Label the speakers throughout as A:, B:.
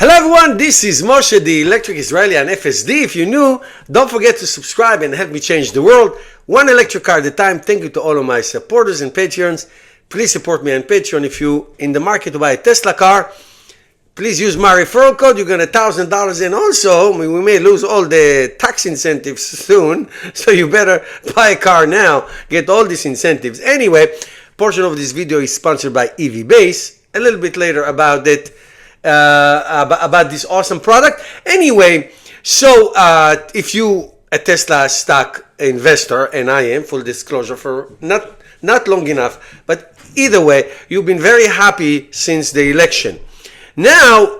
A: Hello everyone, this is Moshe, the Electric Israeli on FSD. If you're new, don't forget to subscribe and help me change the world. One electric car at a time. Thank you to all of my supporters and Patreons. Please support me on Patreon. If you're in the market to buy a Tesla car, please use my referral code. You get $1,000, and also we may lose all the tax incentives soon, so you better buy a car now, get all these incentives. Anyway, portion of this video is sponsored by EV Base. A little bit later about it, about this awesome product. Anyway, so if you a Tesla stock investor, and I am, full disclosure, for not long enough, but either way, you've been very happy since the election. Now,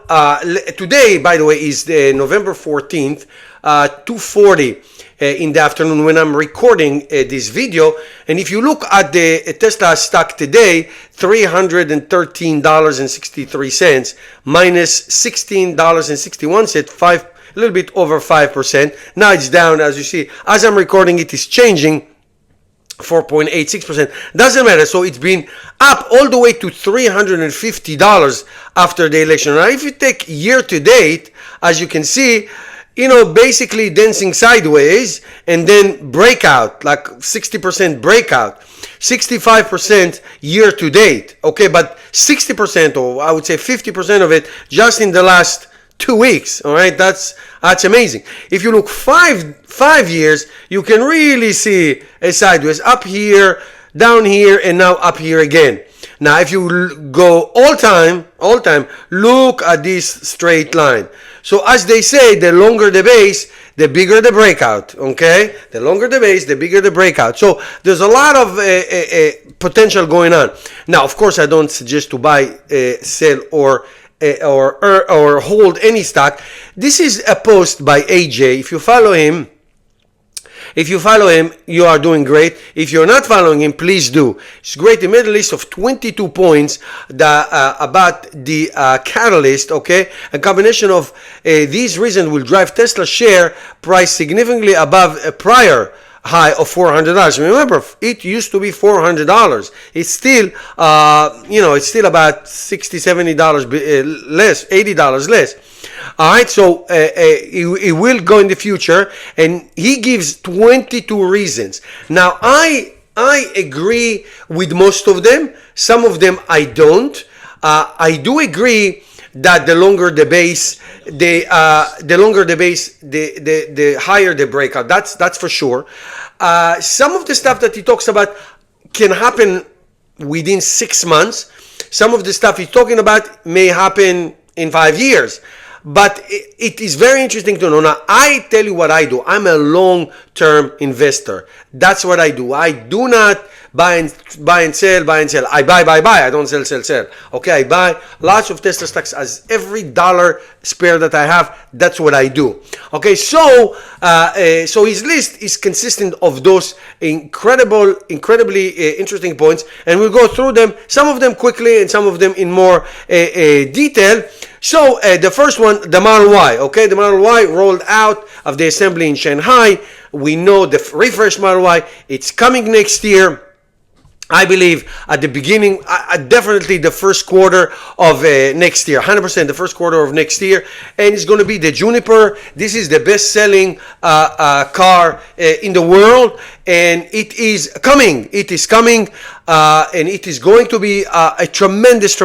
A: today, by the way, is the November 14th, 2:40 in the afternoon when I'm recording this video. And if you look at the Tesla stock today, $313.63 minus $16.61, a little bit over 5%. Now it's down, as you see. As I'm recording, it is changing. 4.86%. Doesn't matter. So it's been up all the way to $350 after the election. Now, if you take year to date, as you can see, basically dancing sideways and then breakout, like 60% breakout, 65% year to date. Okay, but 60%, or I would say 50% of it, just in the last 2 weeks. All right, that's amazing. If you look five years, you can really see a sideways, up here, down here, and now up here again. Now, if you go all time, look at this straight line. So as they say, the longer the base, the bigger the breakout. Okay, the longer the base, the bigger the breakout. So there's a lot of potential going on. Now, of course, I don't suggest to buy, sell, or hold any stock. This is a post by AJ. If you follow him, you are doing great. If you're not following him, please do. It's great. He made a list of 22 points about the catalyst. Okay, a combination of these reasons will drive Tesla share price significantly above a prior high of $400. Remember, it used to be $400. It's still, it's still about $60-$70 less, $80 less. All right, so it will go in the future, and he gives 22 reasons. Now, I agree with most of them. Some of them I don't. I do agree that the longer the base, the higher the breakout. That's for sure. Some of the stuff that he talks about can happen within 6 months. Some of the stuff he's talking about may happen in 5 years. But it is very interesting to know. Now, I tell you what I do. I'm a long-term investor. That's what I do. I do not buy and sell. I buy. I don't sell. Okay, I buy lots of Tesla stocks. As every dollar spare that I have, that's what I do. Okay, so his list is consistent of those incredibly interesting points, and we'll go through them. Some of them quickly, and some of them in more detail. So the first one, the Model Y. Okay, the Model Y rolled out of the assembly in Shanghai. We know the refresh Model Y. It's coming next year. I believe at the beginning, definitely the first quarter of next year, 100% the first quarter of next year. And it's going to be the Juniper. This is the best-selling car in the world, and it is coming. And it is going to be a tremendous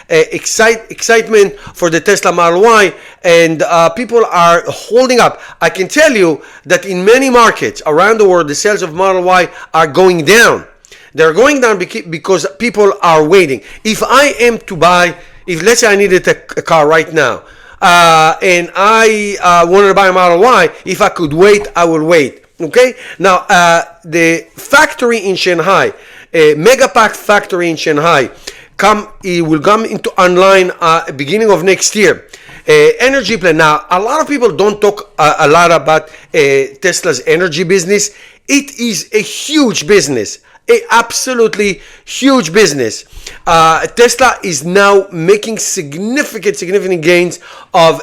A: excitement for the Tesla Model Y, and people are holding up. I can tell you that in many markets around the world, the sales of Model Y are going down. They're going down because people are waiting. If I am to buy, if let's say I needed a car right now, and I wanted to buy a Model Y, if I could wait, I will wait. Okay? Now, the factory in Shanghai, a Megapack factory in Shanghai, it will come into online beginning of next year. Energy plan. Now, a lot of people don't talk a lot about Tesla's energy business. It is a huge business. Absolutely huge business. Tesla is now making significant gains of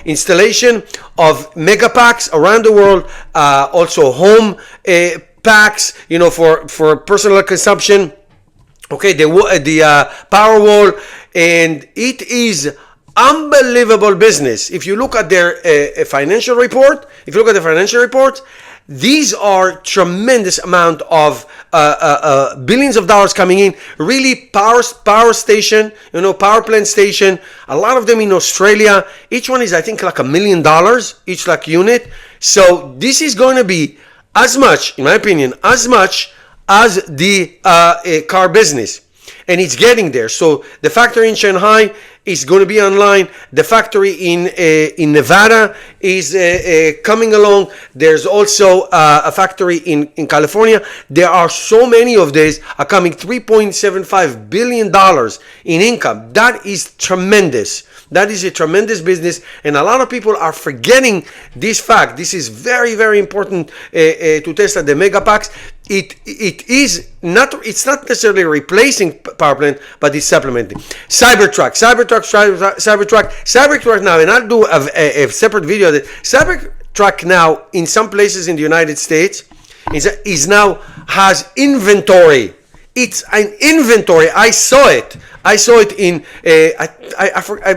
A: installation of megapacks around the world. Also home packs, for personal consumption. Okay, the Powerwall, and it is unbelievable business. If you look at their financial report, these are tremendous amount of billions of dollars coming in. Really, power station, power plant station. A lot of them in Australia. Each one is, I think, like $1 million each like unit. So this is going to be as much, in my opinion, as much as the car business, and it's getting there. So the factory in Shanghai is going to be online. The factory in Nevada is coming along. There's also a factory in California. There are so many of these are coming. $3.75 billion in income. That is tremendous. That is a tremendous business, and a lot of people are forgetting this fact. This is very, very important to Tesla. The Megapacks. It's not necessarily replacing power plant, but it's supplementing. Cybertruck now, and I'll do a separate video. That Cybertruck now in some places in the United States is now has inventory. It's an inventory. I saw it in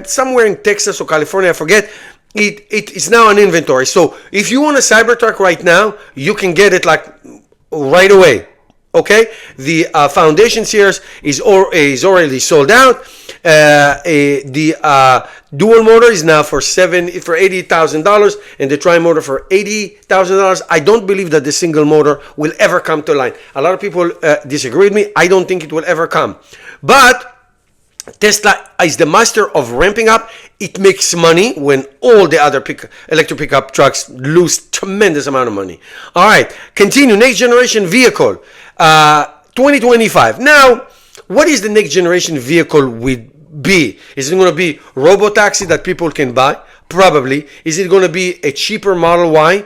A: somewhere in Texas or California. I forget. It is now an inventory. So if you want a Cybertruck right now, you can get it like right away. Okay, the Foundation series is already sold out. The dual motor is now for $80,000, and the tri-motor for $80,000. I don't believe that the single motor will ever come to line. A lot of people disagree with me. I don't think it will ever come, but Tesla is the master of ramping up. It makes money when all the other electric pickup trucks lose tremendous amount of money. All right, continue. Next generation vehicle, 2025. Now, what is the next generation vehicle would be? Is it going to be robotaxi that people can buy? Probably. Is it going to be a cheaper Model Y?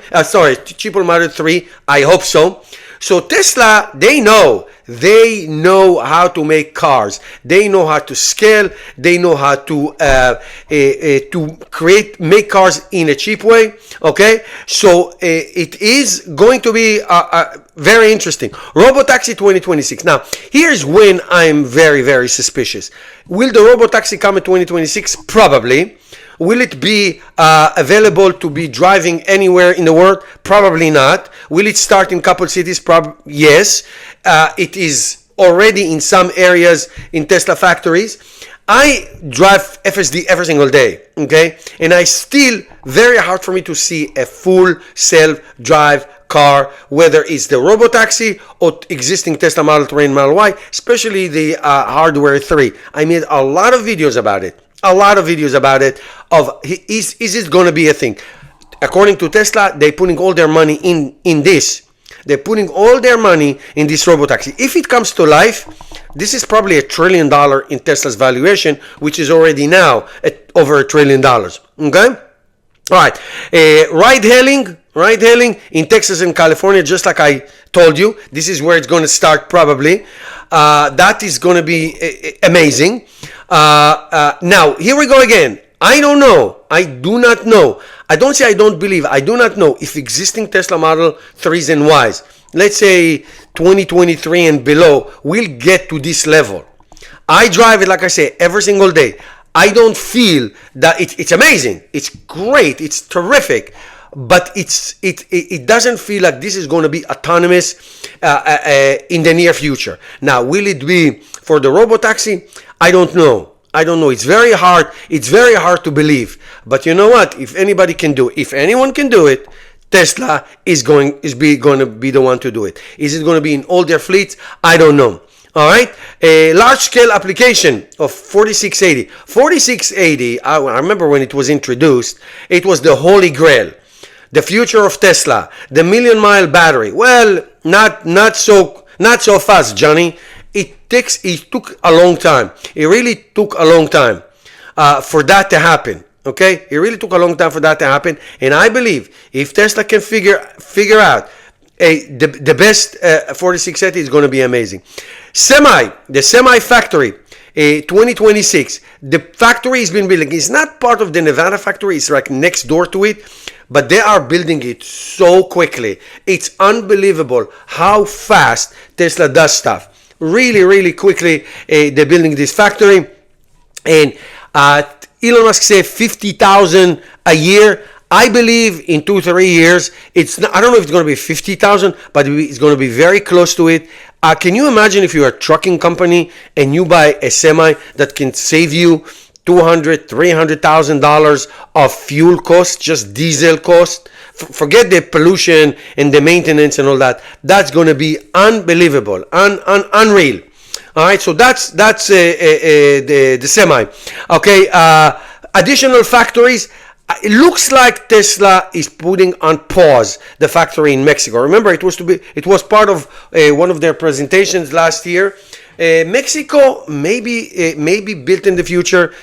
A: Cheaper Model 3? I hope so. So Tesla, they know how to make cars. They know how to scale. They know how to make cars in a cheap way. Okay, so it is going to be very interesting. Robotaxi 2026. Now, here's when I'm very, very suspicious. Will the robotaxi come in 2026? Probably. Will it be available to be driving anywhere in the world? Probably not. Will it start in couple cities? Yes. It is already in some areas in Tesla factories. I drive FSD every single day, okay? And I still, very hard for me to see a full self-drive car, whether it's the robotaxi or existing Tesla Model 3 and Model Y, especially the Hardware 3. I made a lot of videos about it. Is it going to be a thing? According to Tesla, they're putting all their money in this. They're putting all their money in this robotaxi. If it comes to life, this is probably $1 trillion in Tesla's valuation, which is already now at over $1 trillion. Okay? All right. Ride hailing in Texas and California, just like I told you. This is where it's going to start probably. That is going to be amazing. Now, here we go again. I don't know. I do not know. I don't say I don't believe. I do not know if existing Tesla Model 3s and Ys, let's say 2023 and below, will get to this level. I drive it, like I say, every single day. I don't feel that it's amazing. It's great. It's terrific. But it doesn't feel like this is going to be autonomous in the near future. Now, will it be for the robotaxi? I don't know. It's very hard. It's very hard to believe. But you know what? If anyone can do it, Tesla is going to be the one to do it. Is it going to be in all their fleets? I don't know. All right. A large scale application of 4680. 4680. I remember when it was introduced. It was the holy grail. The future of Tesla, the million-mile battery. Well, not so fast, Johnny. It took a long time. It really took a long time for that to happen. Okay, it really took a long time for that to happen. And I believe if Tesla can figure out the best 4680 is going to be amazing. The semi factory. 2026. The factory has been building. It's not part of the Nevada factory. It's like next door to it. But they are building it so quickly. It's unbelievable how fast Tesla does stuff. Really, really quickly, they're building this factory. And Elon Musk said 50,000 a year. I believe in 2-3 years, it's not, I don't know if it's going to be 50,000, but it's going to be very close to it. Can you imagine if you're a trucking company and you buy a semi that can save you $200,000-$300,000 of fuel cost, just diesel cost? Forget the pollution and the maintenance and all that. That's going to be unbelievable, unreal. All right, so that's the semi. Okay, additional factories. It looks like Tesla is putting on pause the factory in Mexico. Remember, it was part of one of their presentations last year. Mexico may be built in the future.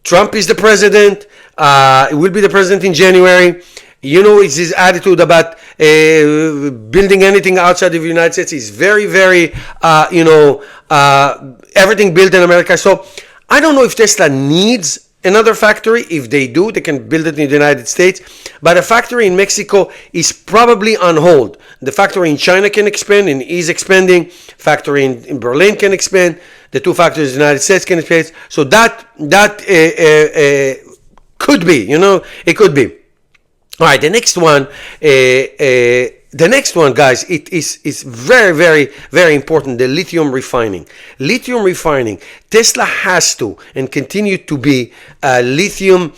A: Trump is the president. It will be the president in January. You know, it's his attitude about building anything outside of the United States is very, very, everything built in America. So I don't know if Tesla needs another factory. If they do, they can build it in the United States. But a factory in Mexico is probably on hold. The factory in China can expand and is expanding. Factory in Berlin can expand. The two factories in the United States can expand. So that could be, it could be. All right, the next one, guys, it is very, very, very important. The lithium refining. Tesla has to and continue to be lithium.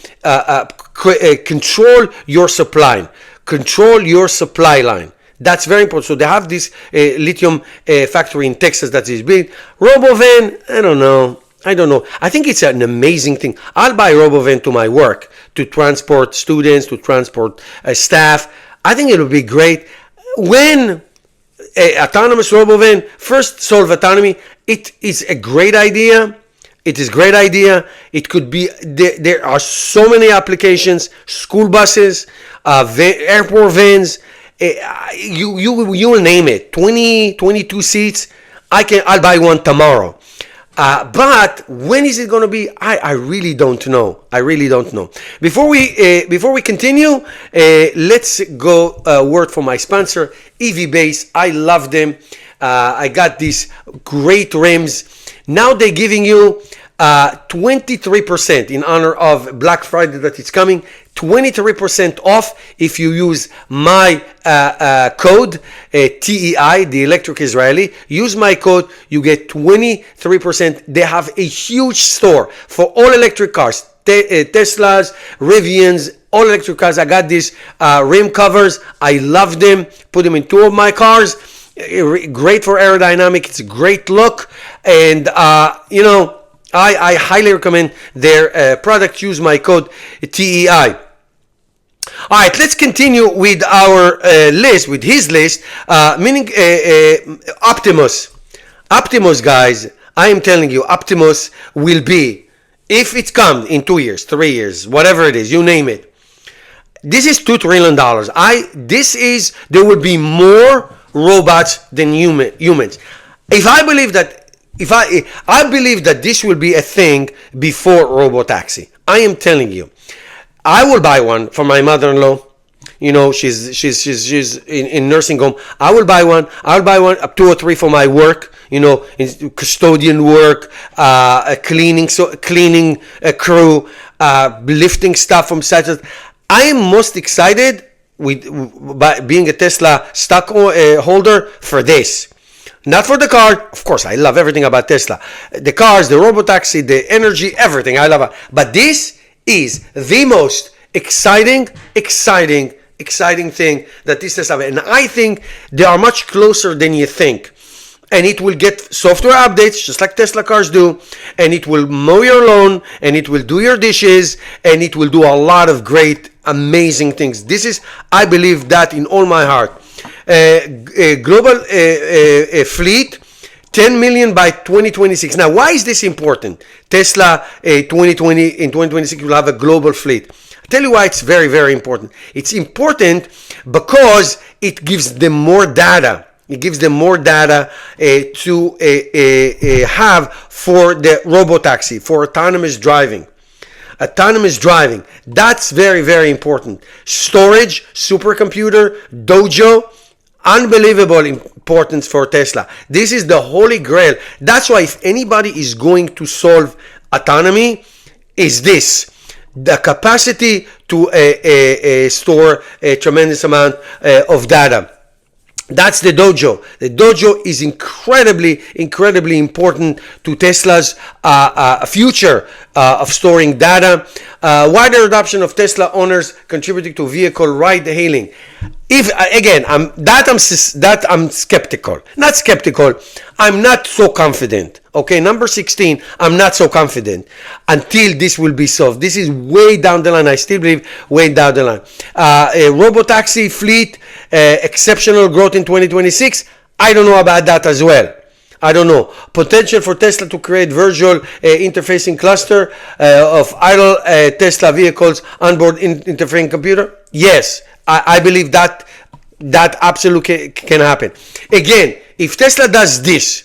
A: Control your supply. Control your supply line. That's very important. So they have this lithium factory in Texas that is big. RoboVan, I don't know. I think it's an amazing thing. I'll buy RoboVan to my work, to transport students, to transport staff. I think it would be great. When autonomous RoboVan first solve autonomy, it is a great idea. It is a great idea. It could be, there are so many applications, school buses, airport vans, you will name it, 22 seats. I'll buy one tomorrow. But when is it going to be? I really don't know. Before we continue, let's go word from my sponsor, EV Base. I love them. I got these great rims. Now they're giving you 23% in honor of Black Friday that is coming. 23% off if you use my code TEI, the Electric Israeli. Use my code, you get 23%. They have a huge store for all electric cars, Teslas, Rivians, all electric cars. I got these rim covers. I love them. Put them in two of my cars. Great for aerodynamic. It's a great look. And, I highly recommend their product. Use my code TEI. All right, let's continue with our list, with his list, meaning Optimus. Optimus, guys, I am telling you, Optimus will be, if it comes in 2 years, 3 years, whatever it is, you name it. This is $2 trillion. There will be more robots than humans. I believe that this will be a thing before robotaxi. I am telling you. I will buy one for my mother-in-law. She's in nursing home. I will buy one. I'll buy one, up 2 or 3 for my work. In custodian work, cleaning crew, lifting stuff from sites. I am most excited by being a Tesla stock holder for this. Not for the car. Of course, I love everything about Tesla. The cars, the robotaxi, the energy, everything. I love it. But this is the most exciting thing that this Tesla. And I think they are much closer than you think. And it will get software updates, just like Tesla cars do. And it will mow your lawn, and it will do your dishes, and it will do a lot of great, amazing things. This is, I believe that in all my heart. Global fleet, 10 million by 2026. Now, why is this important? Tesla in 2026 will have a global fleet. I'll tell you why it's very, very important. It's important because it gives them more data. It gives them more data to have for the robotaxi, for autonomous driving. That's very, very important. Storage, supercomputer, dojo, unbelievable importance for Tesla. This is the holy grail. That's why if anybody is going to solve autonomy, is this: the capacity to store a tremendous amount of data. That's the dojo. The dojo is incredibly important to Tesla's future of storing data. Wider adoption of Tesla owners contributing to vehicle ride-hailing. If again, I'm skeptical. Not skeptical. I'm not so confident. Okay, number 16. I'm not so confident until this will be solved. This is way down the line. I still believe way down the line. A robotaxi fleet, exceptional growth in 2026. I don't know about that as well. I don't know. Potential for Tesla to create virtual interfacing cluster of idle Tesla vehicles onboard interfacing computer. Yes, I believe that absolutely can happen. Again, if Tesla does this,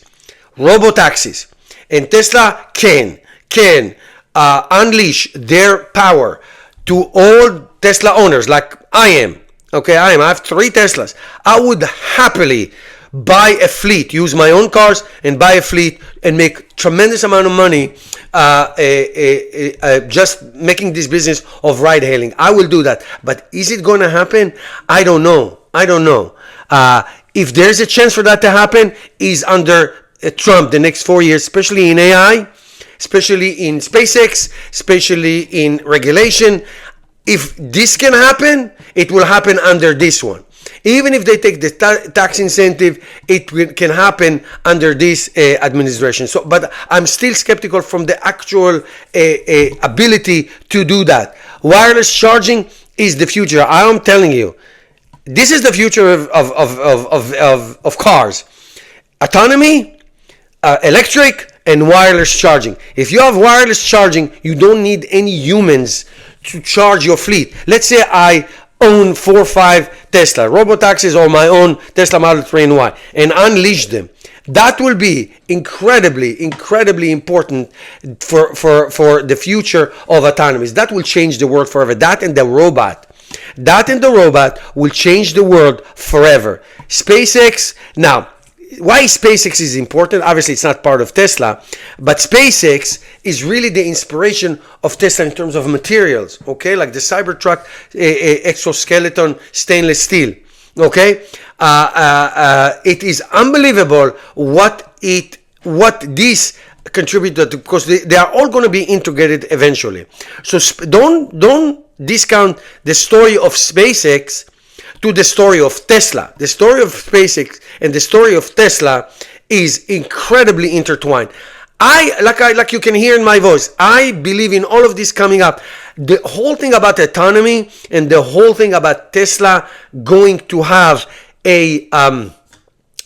A: robotaxis, and Tesla can unleash their power to all Tesla owners, like I am. Okay, I have 3 Teslas. I would happily buy a fleet, use my own cars and buy a fleet and make tremendous amount of money just making this business of ride hailing. I will do that. But is it going to happen? I don't know. If there's a chance for that to happen, is under Trump the next 4 years, especially in AI, especially in SpaceX, especially in regulation. If this can happen, it will happen under this one. Even if they take the tax incentive, it can happen under this administration. So, but I'm still skeptical from the actual ability to do that. Wireless charging is the future. I am telling you, this is the future of cars. Autonomy, electric, and wireless charging. If you have wireless charging, you don't need any humans to charge your fleet. Let's say I own 4 or 5 Tesla robotaxis or my own Tesla Model 3 and Y and unleash them. That will be incredibly important for the future of autonomies. That will change the world forever. That and the robot will change the world forever. SpaceX, now, why SpaceX is important? Obviously, it's not part of Tesla, but SpaceX is really the inspiration of Tesla in terms of materials, okay? Like the Cybertruck exoskeleton stainless steel, okay? It is unbelievable what this contributed to, because they are all going to be integrated eventually. So don't discount the story of SpaceX to the story of Tesla. The story of SpaceX and the story of Tesla is incredibly intertwined. Like you can hear in my voice, I believe in all of this coming up. The whole thing about autonomy and the whole thing about Tesla going to have a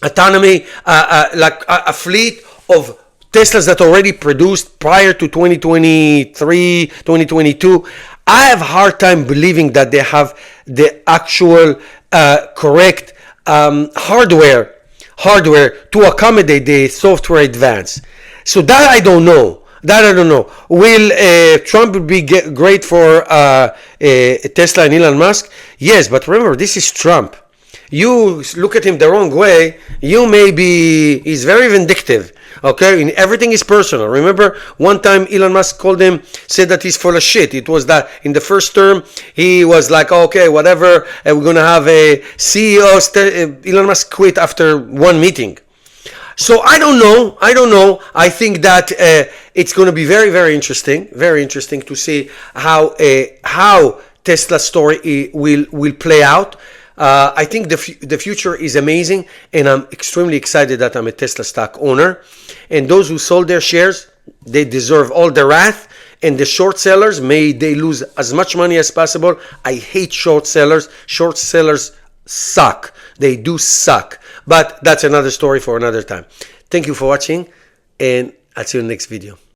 A: autonomy, like a fleet of Teslas that already produced prior to 2023, 2022. I have a hard time believing that they have the actual correct hardware to accommodate the software advance. So that I don't know. Will Trump be great for Tesla and Elon Musk? Yes, but remember, this is Trump. You look at him the wrong way, he's very vindictive. Okay, and everything is personal. Remember, one time Elon Musk said that he's full of shit. It was that in the first term, he was like, okay, whatever, we're going to have a CEO. Elon Musk quit after one meeting. So I don't know. I think that it's going to be very interesting to see how Tesla's story will play out. I think the future is amazing, and I'm extremely excited that I'm a Tesla stock owner. And those who sold their shares, they deserve all the wrath. And the short sellers, may they lose as much money as possible. I hate short sellers. Short sellers suck. They do suck. But that's another story for another time. Thank you for watching, and I'll see you in the next video.